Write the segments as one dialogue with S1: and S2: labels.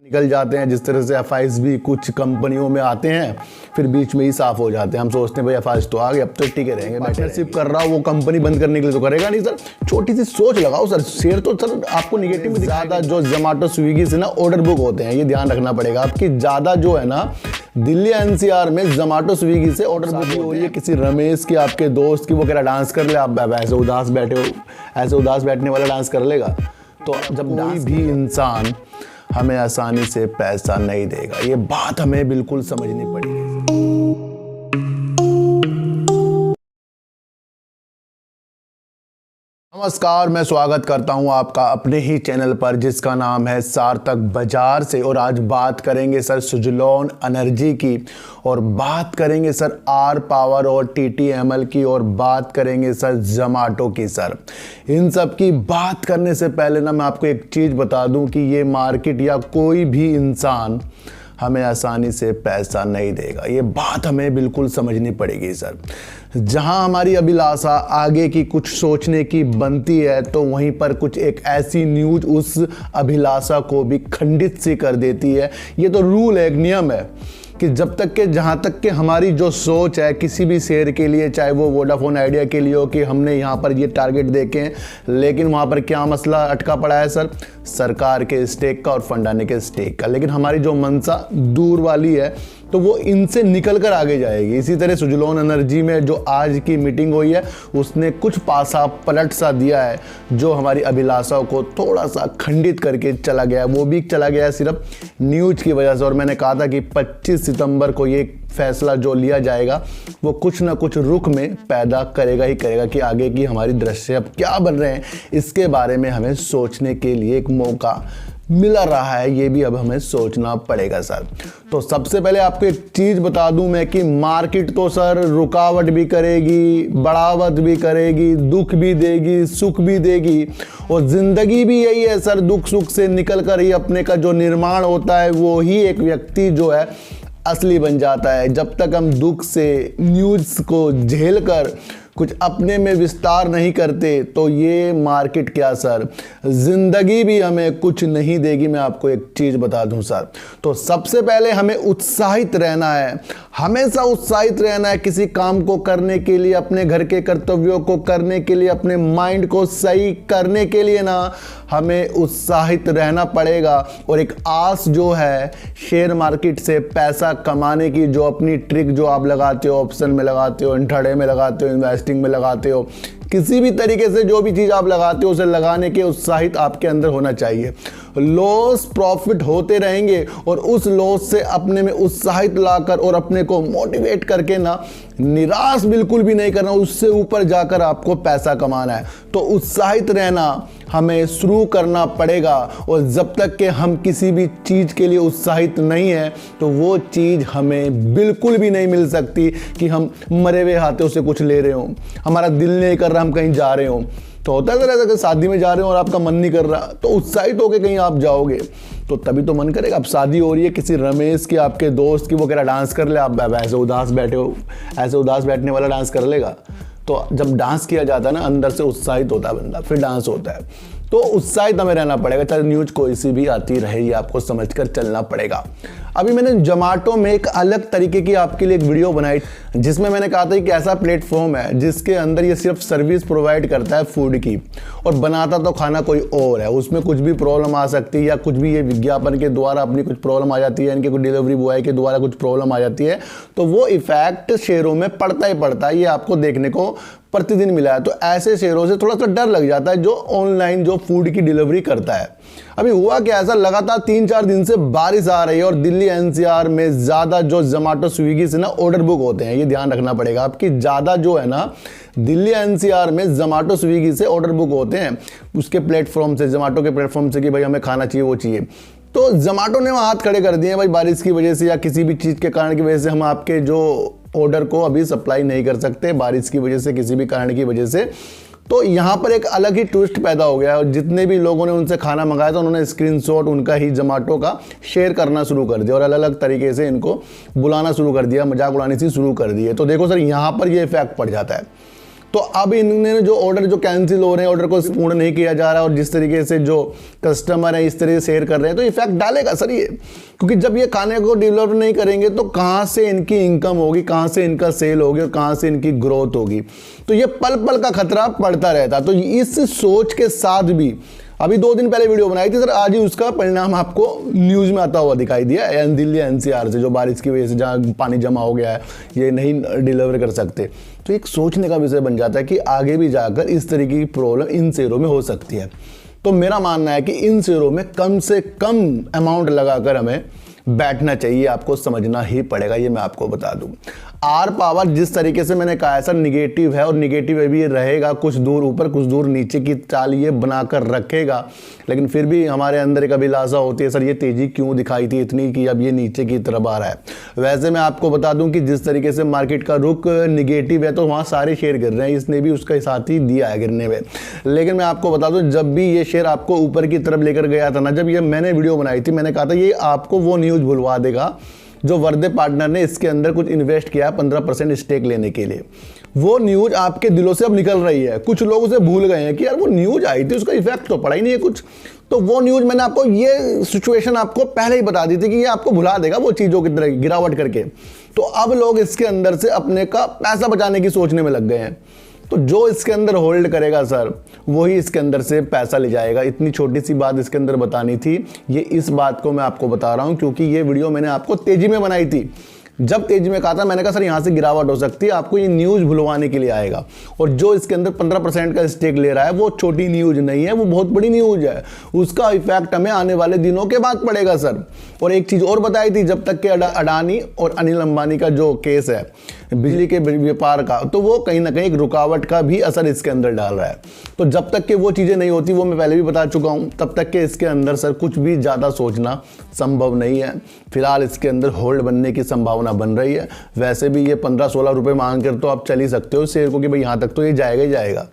S1: निकल जाते हैं। जिस तरह से एफआईज भी कुछ कंपनियों में आते हैं फिर बीच में ही साफ हो जाते हैं। हम सोचते हैं भाई एफआईज तो आ गए, अब तो टिके रहेंगे। पार्टनरशिप कर रहा हो वो कंपनी बंद करने के लिए तो करेगा नहीं सर। छोटी सी सोच लगाओ सर। शेयर तो सर आपको निगेटिव में ज़्यादा जो जोमेटो स्विगी से ना ऑर्डर बुक होते हैं, ये ध्यान रखना पड़ेगा आपकी। ज़्यादा जो है ना दिल्ली एनसीआर में जोमेटो स्विगी से ऑर्डर बुक हो रही है। किसी रमेश की आपके दोस्त की वो कह रहा डांस कर ले, आप ऐसे उदास बैठे हो, ऐसे उदास बैठने वाला डांस कर लेगा। तो जब कोई भी इंसान हमें आसानी से पैसा नहीं देगा, ये बात हमें बिल्कुल समझनी पड़ेगी। नमस्कार, मैं स्वागत करता हूं आपका अपने ही चैनल पर जिसका नाम है सार्थक बाजार से। और आज बात करेंगे सर सुजलॉन एनर्जी की, और बात करेंगे सर आर पावर और टीटीएमएल की, और बात करेंगे सर जोमेटो की। सर इन सब की बात करने से पहले ना मैं आपको एक चीज़ बता दूं कि ये मार्केट या कोई भी इंसान हमें आसानी से पैसा नहीं देगा। ये बात हमें बिल्कुल समझनी पड़ेगी सर। जहां हमारी अभिलाषा आगे की कुछ सोचने की बनती है तो वहीं पर कुछ एक ऐसी न्यूज़ उस अभिलाषा को भी खंडित सी कर देती है। ये तो रूल है, एक नियम है कि जब तक के जहाँ तक के हमारी जो सोच है किसी भी शेयर के लिए, चाहे वो वोडाफोन आइडिया के लिए हो कि हमने यहाँ पर ये टारगेट देखे हैं, लेकिन वहाँ पर क्या मसला अटका पड़ा है सर, सरकार के स्टेक का और फंडाने के स्टेक का। लेकिन हमारी जो मंशा दूर वाली है तो वो इनसे निकल कर आगे जाएगी। इसी तरह सुजलॉन एनर्जी में जो आज की मीटिंग हुई है उसने कुछ पासा पलट सा दिया है जो हमारी अभिलाषाओं को थोड़ा सा खंडित करके चला गया। वो भी चला गया सिर्फ न्यूज की वजह से। और मैंने कहा था कि 25 सितंबर को ये फैसला जो लिया जाएगा वो कुछ ना कुछ रुख में पैदा करेगा ही करेगा कि आगे की हमारी दृश्य अब क्या बन रहे हैं, इसके बारे में हमें सोचने के लिए एक मौका मिल रहा है। ये भी अब हमें सोचना पड़ेगा सर। तो सबसे पहले आपको एक चीज़ बता दूं मैं कि मार्केट तो सर रुकावट भी करेगी, बढ़ावट भी करेगी, दुख भी देगी, सुख भी देगी, और ज़िंदगी भी यही है सर। दुख सुख से निकल कर ही अपने का जो निर्माण होता है वो ही एक व्यक्ति जो है असली बन जाता है। जब तक हम दुख से न्यूज़ को झेल कर कुछ अपने में विस्तार नहीं करते तो ये मार्केट क्या सर, जिंदगी भी हमें कुछ नहीं देगी। मैं आपको एक चीज़ बता दूं सर। तो सबसे पहले हमें उत्साहित रहना है, हमेशा उत्साहित रहना है किसी काम को करने के लिए, अपने घर के कर्तव्यों को करने के लिए, अपने माइंड को सही करने के लिए ना हमें उत्साहित रहना पड़ेगा। और एक आस जो है शेयर मार्केट से पैसा कमाने की, जो अपनी ट्रिक जो आप लगाते हो, ऑप्शन में लगाते हो, इंट्राडे में लगाते हो, इन्वेस्टिंग में लगाते हो, किसी भी तरीके से जो भी चीज़ आप लगाते हो उसे लगाने के उत्साहित आपके अंदर होना चाहिए। लॉस प्रॉफिट होते रहेंगे और उस लॉस से अपने में उत्साहित लाकर और अपने को मोटिवेट करके ना निराश बिल्कुल भी नहीं करना, उससे ऊपर जाकर आपको पैसा कमाना है। तो उत्साहित रहना हमें शुरू करना पड़ेगा। और जब तक कि हम किसी भी चीज़ के लिए उत्साहित नहीं है तो वो चीज़ हमें बिल्कुल भी नहीं मिल सकती कि हम मरे हुए हाथों से कुछ ले रहे हो, हमारा दिल नहीं कर रहा हम कहीं जा रहे हो। तो होता है ऐसा कि शादी में जा रहे हो और आपका मन नहीं कर रहा तो उत्साहित होकर कहीं आप जाओगे तो तभी तो मन करेगा। अब शादी हो रही है किसी रमेश की आपके दोस्त की, वो कह रहा डांस कर ले, आप ऐसे उदास बैठे हो, ऐसे उदास बैठने वाला डांस कर लेगा। तो जब डांस किया जाता है ना अंदर से उत्साहित होता है बंदा, फिर डांस होता है। तो उत्साहित हमें रहना पड़ेगा, चाहे न्यूज कोई सी भी आती रहे, ये आपको समझकर चलना पड़ेगा। अभी मैंने जोमेटो में एक अलग तरीके की आपके लिए एक वीडियो बनाई जिसमें मैंने कहा था कि ऐसा प्लेटफॉर्म है जिसके अंदर ये सिर्फ सर्विस प्रोवाइड करता है फूड की, और बनाता तो खाना कोई और है। उसमें कुछ भी प्रॉब्लम आ सकती है या कुछ भी ये विज्ञापन के द्वारा अपनी कुछ प्रॉब्लम आ जाती है, इनके कुछ डिलीवरी बॉय के द्वारा कुछ प्रॉब्लम आ जाती है तो वो इफेक्ट शेयरों में पड़ता ही पड़ता है। ये आपको देखने को प्रतिदिन मिला है। तो ऐसे शेयरों से थोड़ा सा डर लग जाता है जो ऑनलाइन जो फूड की डिलीवरी करता है। अभी हुआ क्या, ऐसा लगातार 3-4 दिन से बारिश आ रही है और दिल्ली एनसीआर में ज़्यादा जो जोमेटो स्विगी से ना ऑर्डर बुक होते हैं, ये ध्यान रखना पड़ेगा आपकी। ज़्यादा जो है ना दिल्ली एनसीआर में जोमेटो स्विगी से ऑर्डर बुक होते हैं उसके प्लेटफॉर्म से, जोमेटो के प्लेटफॉर्म से कि भाई हमें खाना चाहिए, वो चाहिए। तो जोमेटो ने हाथ खड़े कर दिए भाई, बारिश की वजह से या किसी भी चीज़ के कारण की वजह से हम आपके जो ऑर्डर को अभी सप्लाई नहीं कर सकते, बारिश की वजह से, किसी भी कारण की वजह से। तो यहाँ पर एक अलग ही ट्विस्ट पैदा हो गया और जितने भी लोगों ने उनसे खाना मंगाया था उन्होंने स्क्रीनशॉट उनका ही जोमेटो का शेयर करना शुरू कर दिया और अलग अलग तरीके से इनको बुलाना शुरू कर दिया, मजाक उड़ानी सी शुरू कर दी है। तो देखो सर यहाँ पर ये इफेक्ट पड़ जाता है। तो अब इन्होंने जो ऑर्डर जो कैंसिल हो रहे हैं, ऑर्डर को पूर्ण नहीं किया जा रहा है, और जिस तरीके से जो कस्टमर है इस तरह से शेयर कर रहे हैं, तो इफेक्ट डालेगा सर ये। क्योंकि जब ये खाने को डेवलप नहीं करेंगे तो कहाँ से इनकी इनकम होगी, कहाँ से इनका सेल होगी और कहाँ से इनकी ग्रोथ होगी। तो ये पल पल का खतरा पड़ता रहता। तो इस सोच के साथ भी अभी 2 दिन पहले वीडियो बनाई थी सर, आज ही उसका परिणाम आपको न्यूज़ में आता हुआ दिखाई दिया। दिल्ली एनसीआर से जो बारिश की वजह से जहाँ पानी जमा हो गया है, ये नहीं डिलीवर कर सकते। तो एक सोचने का विषय बन जाता है कि आगे भी जाकर इस तरीके की प्रॉब्लम इन शेयरों में हो सकती है। तो मेरा मानना है कि इन शेयरों में कम से कम अमाउंट लगाकर हमें बैठना चाहिए, आपको समझना ही पड़ेगा, ये मैं आपको बता दूं। आर पावर जिस तरीके से मैंने कहा है सर निगेटिव है, और निगेटिव भी रहेगा, कुछ दूर ऊपर कुछ दूर नीचे की चाल ये बनाकर रखेगा। लेकिन फिर भी हमारे अंदर एक अभिलाषा होती है सर ये तेजी क्यों दिखाई थी इतनी कि अब ये नीचे की तरफ आ रहा है। वैसे मैं आपको बता दूं कि जिस तरीके से मार्केट का रुख निगेटिव है तो वहाँ सारे शेयर गिर रहे हैं, इसने भी उसका साथ ही दिया है गिरने में। लेकिन मैं आपको बता दूं जब भी ये शेयर आपको ऊपर की तरफ लेकर गया था ना, जब ये मैंने वीडियो बनाई थी, मैंने कहा था ये आपको वो न्यूज़ भुलवा देगा जो वर्दे पार्टनर ने इसके अंदर कुछ इन्वेस्ट किया 15% स्टेक लेने के लिए। वो न्यूज़ आपके दिलों से अब निकल रही है। कुछ लोग उसे भूल गए हैं कि यार वो न्यूज़ आई थी, उसका इफेक्ट तो पड़ा ही नहीं है कुछ। तो वो न्यूज़ मैंने आपको ये सिचुएशन आपको पहले ही बता दी थी कि ये आपको भुला देगा वो चीज़ों की तरह गिरावट करके। तो अब लोग इसके अंदर से अपने का पैसा बचाने की सोचने में लग गए हैं। तो जो इसके अंदर होल्ड करेगा सर वही इसके अंदर से पैसा ले जाएगा। इतनी छोटी सी बात इसके अंदर बतानी थी। ये इस बात को मैं आपको बता रहा हूं क्योंकि ये वीडियो मैंने आपको तेजी में बनाई थी। जब तेजी में कहा था मैंने कहा सर यहाँ से गिरावट हो सकती है, आपको ये न्यूज़ भुलवाने के लिए आएगा। और जो इसके अंदर 15% का स्टेक ले रहा है वो छोटी न्यूज़ नहीं है, वो बहुत बड़ी न्यूज़ है। उसका इफेक्ट हमें आने वाले दिनों के बाद पड़ेगा सर। और एक चीज़ और बताई थी, जब तक के अडानी और अनिल अंबानी का जो केस है बिजली के व्यापार का, तो वो कहीं ना कहीं एक रुकावट का भी असर इसके अंदर डाल रहा है। तो जब तक के वो चीज़ें नहीं होती, वो मैं पहले भी बता चुका हूँ, तब तक के इसके अंदर सर कुछ भी ज़्यादा सोचना संभव नहीं है। फिलहाल इसके अंदर होल्ड बनने की संभावना बन रही है। वैसे भी ये 15-16 रुपये मांग कर तो आप चल ही सकते हो शेयर को कि भाई यहाँ तक तो ये जाएगा ही जाएगा।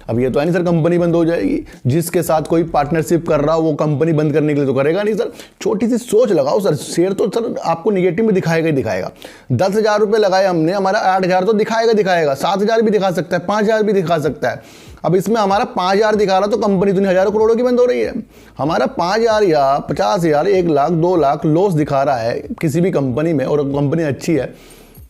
S1: अब ये तो है नहीं सर कंपनी बंद हो जाएगी, जिसके साथ कोई पार्टनरशिप कर रहा हो वो कंपनी बंद करने के लिए तो करेगा नहीं सर। छोटी सी सोच लगाओ सर, शेयर तो सर आपको निगेटिव में दिखाएगा ही दिखाएगा। 10,000 रुपये लगाए हमने, हमारा 8,000 तो दिखाएगा, 7,000 भी दिखा सकता है, 5,000 भी दिखा सकता है। अब इसमें हमारा 5,000 दिखा रहा तो कंपनी तो हज़ारों करोड़ों की बंद हो रही है। हमारा 5,000 या 50,000, 1 लाख 2 लाख लॉस दिखा रहा है किसी भी कंपनी में, और कंपनी अच्छी है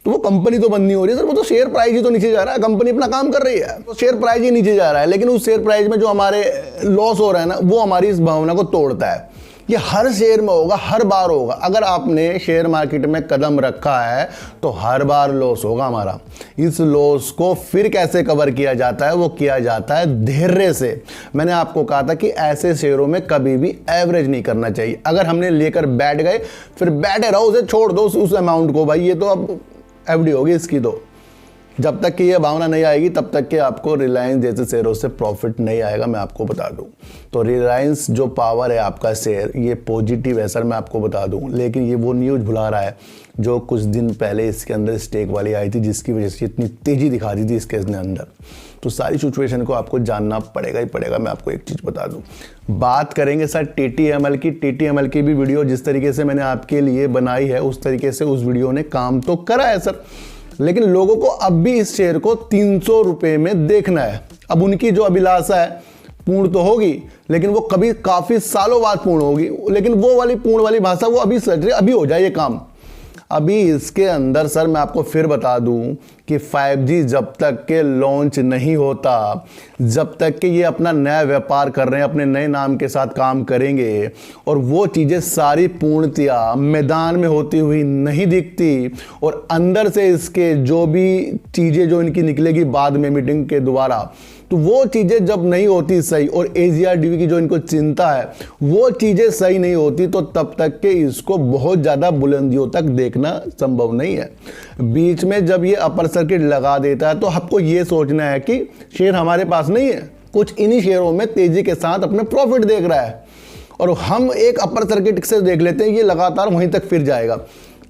S1: तो वो कंपनी तो बंद नहीं हो रही है सर, वो तो शेयर प्राइस ही तो नीचे जा रहा है। कंपनी अपना काम कर रही है तो शेयर प्राइस ही नीचे जा रहा है, लेकिन उस शेयर प्राइस में जो हमारे लॉस हो रहा है ना, वो हमारी इस भावना को तोड़ता है। ये हर शेयर में होगा, हर बार होगा। अगर आपने शेयर मार्केट में कदम रखा है तो हर बार लॉस होगा हमारा। इस लॉस को फिर कैसे कवर किया जाता है? वो किया जाता है धैर्य से। मैंने आपको कहा था कि ऐसे शेयरों में कभी भी एवरेज नहीं करना चाहिए। अगर हमने लेकर बैठ गए फिर बैठे रहो, उसे छोड़ दो उस अमाउंट को। भाई ये तो अब एफडी होगी इसकी। तो जब तक कि ये भावना नहीं आएगी तब तक कि आपको रिलायंस जैसे शेयरों से प्रॉफिट नहीं आएगा, मैं आपको बता दूं। तो रिलायंस जो पावर है आपका शेयर, ये पॉजिटिव है सर, मैं आपको बता दूं। लेकिन ये वो न्यूज़ भुला रहा है जो कुछ दिन पहले इसके अंदर स्टेक वाली आई थी, जिसकी वजह से इतनी तेज़ी दिखा दी थी इसके अंदर। तो सारी सिचुएशन को आपको जानना पड़ेगा ही पड़ेगा। मैं आपको एक चीज़ बता दूं, बात करेंगे सर TTML की। TTML की भी वीडियो जिस तरीके से मैंने आपके लिए बनाई है उस तरीके से उस वीडियो ने काम तो करा है सर, लेकिन लोगों को अब भी इस शेयर को 300 रुपये में देखना है। अब उनकी जो अभिलाषा है पूर्ण तो होगी, लेकिन वो कभी काफ़ी सालों बाद पूर्ण होगी। लेकिन वो वाली पूर्ण वाली भाषा वो अभी सच रही, अभी हो जाए ये काम। अभी इसके अंदर सर मैं आपको फिर बता दूं कि 5G जब तक के लॉन्च नहीं होता, जब तक कि ये अपना नया व्यापार कर रहे हैं, अपने नए नाम के साथ काम करेंगे, और वो चीज़ें सारी पूर्णतया मैदान में होती हुई नहीं दिखती, और अंदर से इसके जो भी चीज़ें जो इनकी निकलेगी बाद में मीटिंग के द्वारा, तो वो चीज़ें जब नहीं होती सही, और AGRDV की जो इनको चिंता है वो चीज़ें सही नहीं होती, तो तब तक के इसको बहुत ज़्यादा बुलंदियों तक देखना संभव नहीं है। बीच में जब ये अपर सर्किट लगा देता है तो आपको ये सोचना है कि शेयर हमारे पास नहीं है, कुछ इन्हीं शेयरों में तेज़ी के साथ अपने प्रॉफिट देख रहा है, और हम एक अपर सर्किट से देख लेते हैं ये लगातार वहीं तक फिर जाएगा।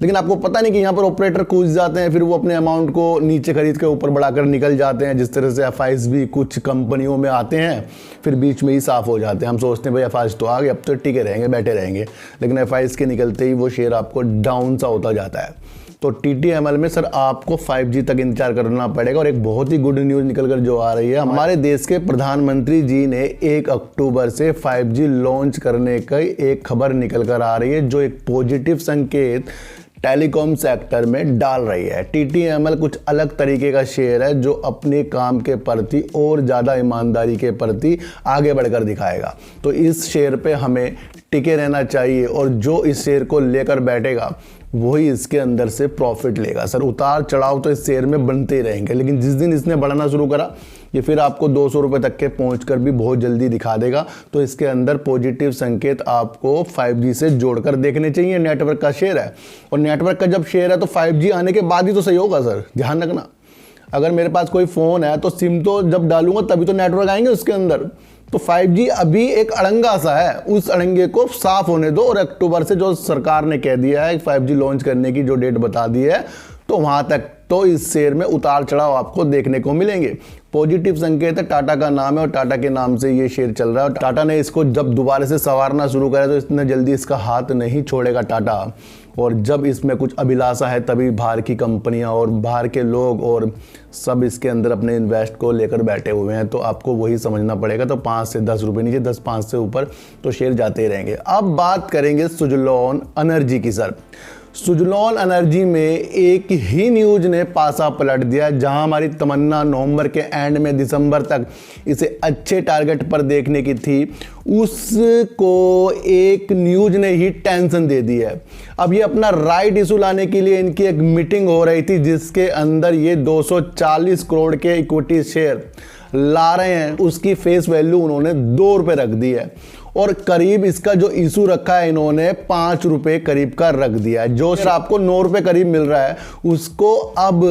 S1: लेकिन आपको पता नहीं कि यहाँ पर ऑपरेटर कूद जाते हैं, फिर वो अपने अमाउंट को नीचे खरीद के ऊपर बढ़ाकर निकल जाते हैं। जिस तरह से FIs भी कुछ कंपनियों में आते हैं फिर बीच में ही साफ़ हो जाते हैं। हम सोचते हैं भाई FIs तो आ गए, अब तो टिके रहेंगे, बैठे रहेंगे, लेकिन FIs के निकलते ही वो शेयर आपको डाउन सा होता जाता है। तो TTML में सर आपको 5G तक इंतजार करना पड़ेगा। और एक बहुत ही गुड न्यूज़ निकल कर जो आ रही है, हमारे देश के प्रधानमंत्री जी ने 1 अक्टूबर से 5G लॉन्च करने की एक खबर निकल कर आ रही है, जो एक पॉजिटिव संकेत टेलीकॉम सेक्टर में डाल रही है। TTML कुछ अलग तरीके का शेयर है जो अपने काम के प्रति और ज़्यादा ईमानदारी के प्रति आगे बढ़कर दिखाएगा। तो इस शेयर पे हमें टिके रहना चाहिए और जो इस शेयर को लेकर बैठेगा वही इसके अंदर से प्रॉफिट लेगा। सर उतार चढ़ाव तो इस शेयर में बनते ही रहेंगे, लेकिन जिस दिन इसने बढ़ना शुरू करा ये फिर आपको 200 रुपये तक के पहुंचकर भी बहुत जल्दी दिखा देगा। तो इसके अंदर पॉजिटिव संकेत आपको 5G से जोड़कर देखने चाहिए। नेटवर्क का शेयर है और नेटवर्क का जब शेयर है तो 5G आने के बाद ही तो सही होगा सर, ध्यान रखना। अगर मेरे पास कोई फ़ोन है तो सिम तो जब डालूंगा तभी तो नेटवर्क आएंगे उसके अंदर। तो 5G अभी एक अड़ंगा सा है, उस अड़ंगे को साफ होने दो। और अक्टूबर से जो सरकार ने कह दिया है 5G लॉन्च करने की जो डेट बता दी है, तो वहां तक तो इस शेयर में उतार चढ़ाव आपको देखने को मिलेंगे। पॉजिटिव संकेत है, टाटा का नाम है और टाटा के नाम से ये शेयर चल रहा है। और टाटा ने इसको जब दोबारा से संवारना शुरू करा तो इतने जल्दी इसका हाथ नहीं छोड़ेगा टाटा। और जब इसमें कुछ अभिलाषा है तभी बाहर की कंपनियां और बाहर के लोग और सब इसके अंदर अपने इन्वेस्ट को लेकर बैठे हुए हैं। तो आपको वही समझना पड़ेगा। तो 5 से 10 रुपये नीचे, 10-5 से ऊपर तो शेयर जाते ही रहेंगे। अब बात करेंगे सुजलॉन एनर्जी की। सर सुजलॉन एनर्जी में एक ही न्यूज ने पासा पलट दिया। जहां हमारी तमन्ना नवंबर के एंड में दिसंबर तक इसे अच्छे टारगेट पर देखने की थी, उसको एक न्यूज ने ही टेंशन दे दी है। अब ये अपना राइट इशू लाने के लिए इनकी एक मीटिंग हो रही थी, जिसके अंदर ये 240 करोड़ के इक्विटी शेयर ला रहे हैं। उसकी फेस वैल्यू उन्होंने 2 रुपये रख दी है और करीब इसका जो इशू रखा है इन्होंने 5 रुपये करीब का रख दिया है। जो सर आपको 9 रुपये करीब मिल रहा है उसको अब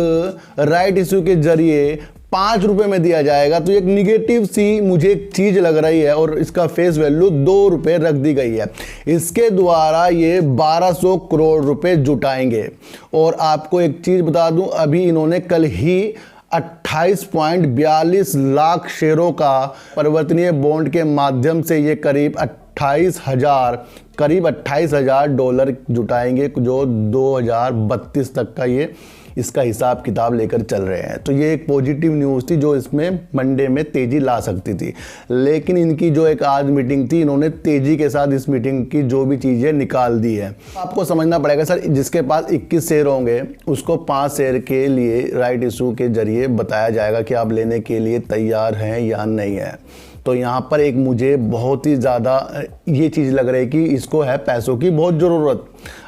S1: राइट इशू के जरिए 5 रुपये में दिया जाएगा। तो एक निगेटिव सी मुझे एक चीज लग रही है और इसका फेस वैल्यू 2 रुपये रख दी गई है। इसके द्वारा ये 1200 करोड़ रुपए जुटाएंगे। और आपको एक चीज बता दूं, अभी इन्होंने कल ही 28.42 लाख शेयरों का परिवर्तनीय बॉन्ड के माध्यम से ये करीब 28,000 डॉलर जुटाएंगे, जो 2032 तक का ये इसका हिसाब किताब लेकर चल रहे हैं। तो ये एक पॉजिटिव न्यूज़ थी जो इसमें मंडे में तेज़ी ला सकती थी। लेकिन इनकी जो एक आज मीटिंग थी, इन्होंने तेज़ी के साथ इस मीटिंग की जो भी चीज़ें निकाल दी है। आपको समझना पड़ेगा सर, जिसके पास 21 शेयर होंगे उसको 5 शेयर के लिए राइट इशू के जरिए बताया जाएगा कि आप लेने के लिए तैयार हैं या नहीं है। तो यहाँ पर एक मुझे बहुत ही ज़्यादा ये चीज़ लग रही है कि इसको है पैसों की बहुत ज़रूरत।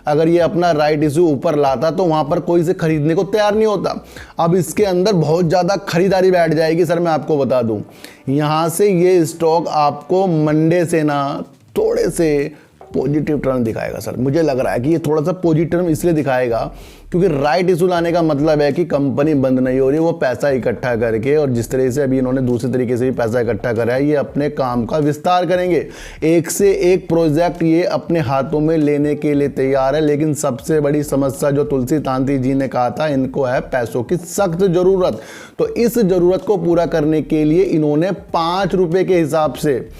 S1: अगर ये अपना राइट इशू ऊपर लाता तो वहाँ पर कोई इसे खरीदने को तैयार नहीं होता। अब इसके अंदर बहुत ज़्यादा खरीदारी बैठ जाएगी। सर मैं आपको बता दूँ, यहाँ से ये स्टॉक आपको मंडे से ना थोड़े से पॉजिटिव टर्न दिखाएगा। सर मुझे लग रहा है कि ये थोड़ा सा पॉजिटिव टर्न इसलिए दिखाएगा क्योंकि राइट इशू लाने का मतलब है कि कंपनी बंद नहीं हो रही, वो पैसा इकट्ठा करके, और जिस तरह से अभी इन्होंने दूसरे तरीके से भी पैसा इकट्ठा करा है, ये अपने काम का विस्तार करेंगे। एक से एक प्रोजेक्ट ये अपने हाथों में लेने के लिए तैयार है। लेकिन सबसे बड़ी समस्या जो तुलसी तांती जी ने कहा था, इनको है पैसों की सख्त ज़रूरत। तो इस ज़रूरत को पूरा करने के लिए इन्होंने 5 रुपये के हिसाब से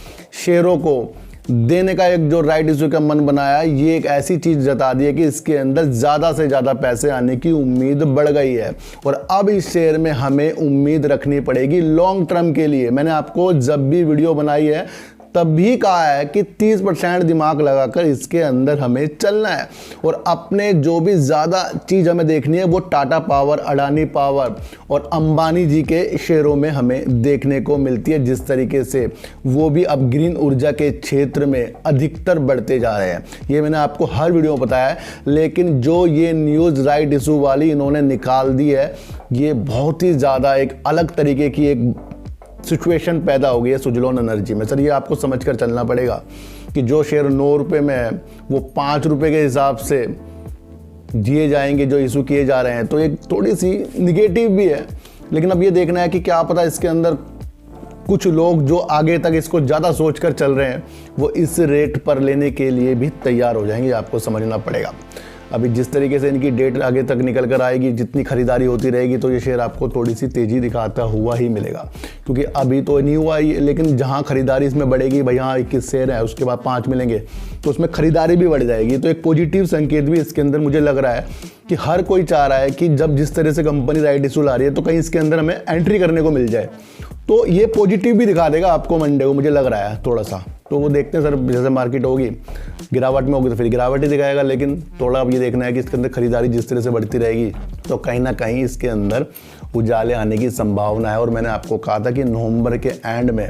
S1: शेयरों को देने का एक जो राइट इशू का मन बनाया, ये एक ऐसी चीज जता दी है कि इसके अंदर ज्यादा से ज्यादा पैसे आने की उम्मीद बढ़ गई है। और अब इस शेयर में हमें उम्मीद रखनी पड़ेगी लॉन्ग टर्म के लिए। मैंने आपको जब भी वीडियो बनाई है तब भी कहा है कि 30% दिमाग लगाकर इसके अंदर हमें चलना है। और अपने जो भी ज़्यादा चीज़ हमें देखनी है वो टाटा पावर, अडानी पावर और अंबानी जी के शेयरों में हमें देखने को मिलती है। जिस तरीके से वो भी अब ग्रीन ऊर्जा के क्षेत्र में अधिकतर बढ़ते जा रहे हैं, ये मैंने आपको हर वीडियो में बताया है। लेकिन जो ये न्यूज़ राइट इशू वाली इन्होंने निकाल दी है, ये बहुत ही ज़्यादा एक अलग तरीके की एक सिचुएशन पैदा हो गई है सुजलॉन एनर्जी में। सर ये आपको समझकर चलना पड़ेगा कि जो शेयर 9 रुपये में है वो 5 रुपये के हिसाब से दिए जाएंगे जो इशू किए जा रहे हैं। तो एक थोड़ी सी निगेटिव भी है, लेकिन अब ये देखना है कि क्या पता इसके अंदर कुछ लोग जो आगे तक इसको ज़्यादा सोचकर चल रहे हैं वो इस रेट पर लेने के लिए भी तैयार हो जाएंगे। आपको समझना पड़ेगा। अभी जिस तरीके से इनकी डेट आगे तक निकल कर आएगी, जितनी खरीदारी होती रहेगी तो ये शेयर आपको थोड़ी सी तेज़ी दिखाता हुआ ही मिलेगा, क्योंकि अभी तो नहीं हुआ ही, लेकिन जहाँ खरीदारी इसमें बढ़ेगी, भाई यहाँ 21 शेयर है, उसके बाद 5 मिलेंगे तो उसमें खरीदारी भी बढ़ जाएगी। तो एक पॉजिटिव संकेत भी इसके अंदर मुझे लग रहा है कि हर कोई चाह रहा है कि जब जिस तरह से कंपनी राइट इशू ला रही है तो कहीं इसके अंदर हमें एंट्री करने को मिल जाए। तो ये पॉजिटिव भी दिखा देगा आपको मंडे को, मुझे लग रहा है थोड़ा सा। तो वो देखते हैं सर, जैसे मार्केट होगी गिरावट में होगी तो फिर गिरावट ही दिखाएगा, लेकिन थोड़ा अब ये देखना है कि इसके अंदर खरीदारी जिस तरह से बढ़ती रहेगी तो कहीं ना कहीं इसके अंदर उजाले आने की संभावना है। और मैंने आपको कहा था कि नवंबर के एंड में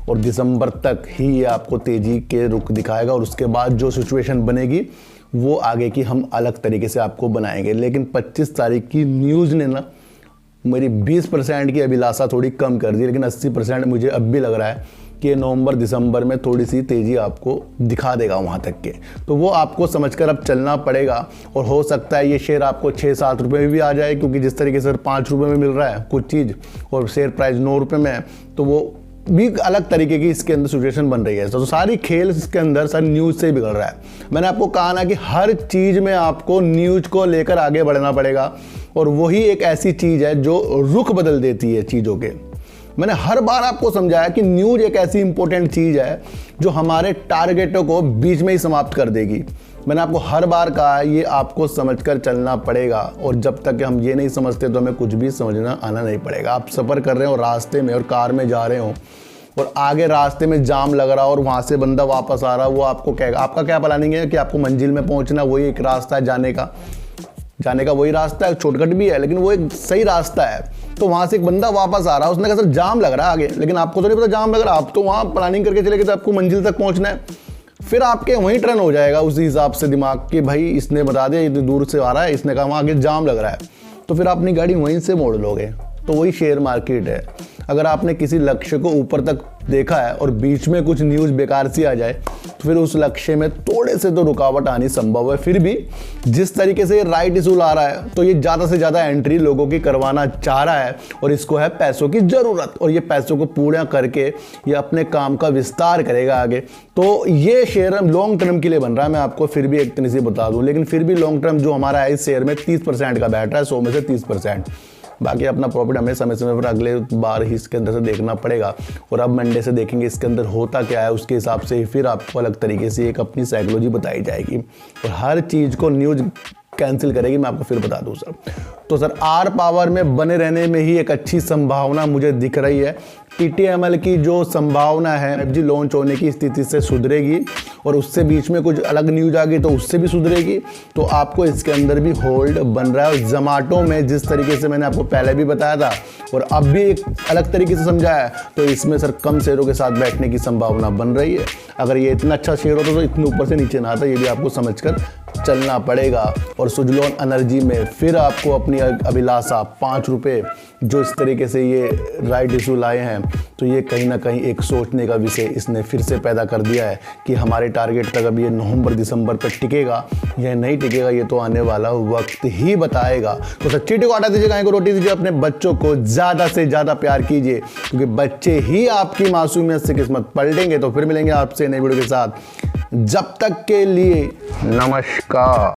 S1: और दिसंबर तक ही ये आपको तेज़ी के रुख दिखाएगा, और उसके बाद जो सिचुएशन बनेगी वो आगे की हम अलग तरीके से आपको बनाएंगे। लेकिन 25 तारीख की न्यूज़ ने ना मेरी 20% की अभिलाषा थोड़ी कम कर दी, लेकिन 80% मुझे अब भी लग रहा है कि नवंबर दिसंबर में थोड़ी सी तेज़ी आपको दिखा देगा वहाँ तक के। तो वो आपको समझकर अब चलना पड़ेगा, और हो सकता है ये शेयर आपको 6-7 रुपये में भी आ जाए, क्योंकि जिस तरीके से 5 रुपये में मिल रहा है कुछ चीज़ और शेयर प्राइस 9 रुपये में है, तो वो भी अलग तरीके की इसके अंदर सिचुएशन बन रही है। तो सारी खेल इसके अंदर सारी न्यूज़ से ही बिगड़ रहा है। मैंने आपको कहा ना कि हर चीज़ में आपको न्यूज़ को लेकर आगे बढ़ना पड़ेगा, और वही एक ऐसी चीज़ है जो रुख बदल देती है चीज़ों के। मैंने हर बार आपको समझाया कि न्यूज़ एक ऐसी इंपॉर्टेंट चीज़ है जो हमारे टारगेटों को बीच में ही समाप्त कर देगी। मैंने आपको हर बार कहा ये आपको समझकर चलना पड़ेगा, और जब तक हम ये नहीं समझते तो हमें कुछ भी समझना आना नहीं पड़ेगा। आप सफ़र कर रहे हो रास्ते में और कार में जा रहे हो और आगे रास्ते में जाम लग रहा और वहाँ से बंदा वापस आ रहा, वो आपको कहेगा, आपका क्या प्लानिंग है कि आपको मंजिल में पहुँचना, वही एक रास्ता है जाने का वही रास्ता है, शॉर्टकट भी है लेकिन वो एक सही रास्ता है। तो वहाँ से एक बंदा वापस आ रहा है, उसने कहा सर जाम लग रहा है आगे, लेकिन आपको तो नहीं पता जाम लग रहा है, आप तो वहाँ प्लानिंग करके चले गए तो आपको मंजिल तक पहुँचना है। फिर आपके वहीं टर्न हो जाएगा उसी हिसाब से दिमाग कि भाई इसने बता दिया इतनी दूर से आ रहा है, इसने कहा वहाँ आगे जाम लग रहा है, तो फिर अपनी गाड़ी वहीं से मोड़ लोगे। तो वही शेयर मार्केट है। अगर आपने किसी लक्ष्य को ऊपर तक देखा है और बीच में कुछ न्यूज़ बेकार सी आ जाए तो फिर उस लक्ष्य में थोड़े से तो रुकावट आनी संभव है। फिर भी जिस तरीके से राइट इशू ला रहा है तो ये ज़्यादा से ज़्यादा एंट्री लोगों की करवाना चाह रहा है, और इसको है पैसों की ज़रूरत, और ये पैसों को पूरा करके ये अपने काम का विस्तार करेगा आगे। तो ये शेयर लॉन्ग टर्म के लिए बन रहा है। मैं आपको फिर भी एक तरह से बता दूँ, लेकिन फिर भी लॉन्ग टर्म जो हमारा है इस शेयर में 30% का बैठ रहा है, 100 में से 30%। बाकी अपना प्रॉफिट हमें समय समय पर अगले बार ही इसके अंदर से देखना पड़ेगा, और अब मंडे से देखेंगे इसके अंदर होता क्या है, उसके हिसाब से फिर आपको अलग तरीके से एक अपनी साइकोलॉजी बताई जाएगी, और हर चीज़ को न्यूज़ कैंसिल करेगी। मैं आपको फिर बता दूं सर। तो सर आर पावर में बने रहने में ही एक अच्छी संभावना मुझे दिख रही है। TTML की जो संभावना है 5G लॉन्च होने की स्थिति से सुधरेगी, और उससे बीच में कुछ अलग न्यूज आ गई तो उससे भी सुधरेगी, तो आपको इसके अंदर भी होल्ड बन रहा है। और जोमैटो में जिस तरीके से मैंने आपको पहले भी बताया था और अब भी एक अलग तरीके से समझाया है, तो इसमें सर कम शेयरों के साथ बैठने की संभावना बन रही है। अगर ये इतना अच्छा शेयर होता तो इतने ऊपर से नीचे ना आता, ये भी आपको समझकर चलना पड़ेगा। और सुजलॉन एनर्जी में फिर आपको अपनी अभिलाषा 5 रुपये जो इस तरीके से ये राइट इशू लाए हैं, तो ये कहीं ना कहीं एक सोचने का विषय इसने फिर से पैदा कर दिया है कि हमारे टारगेट तक अब ये नवंबर दिसंबर तक टिकेगा या नहीं टिकेगा, ये तो आने वाला वक्त ही बताएगा। तो सच्ची को हटा दीजिए, गाय को रोटी दीजिए, अपने बच्चों को ज़्यादा से ज़्यादा प्यार कीजिए, क्योंकि बच्चे ही आपकी मासूमियत से किस्मत पलटेंगे। तो फिर मिलेंगे आपसे नई वीडियो के साथ, जब तक के लिए नमस्कार।